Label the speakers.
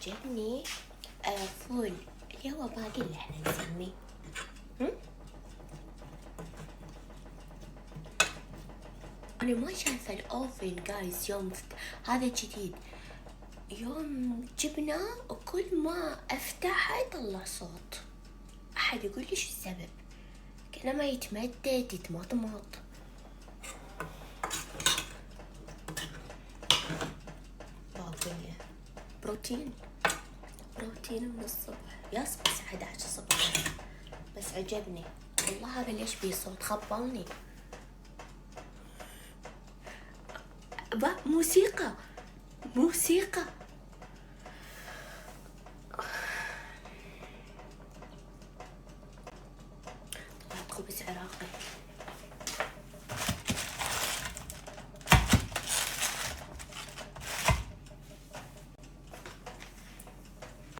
Speaker 1: عجبني فول اللي هو باقي اللي احنا نسميه. أنا ما شايفة الأوفن جايز يوم هذا جديد، يوم جبناه وكل ما أفتحه يطلع صوت. أحد يقول لي شو السبب؟ كأنه ما يتمدد يتمطمط. باقي بروتين من الصبح، يصبح 11 الصبح بس عجبني والله. هذا ليش بيه صوت خبلني. موسيقى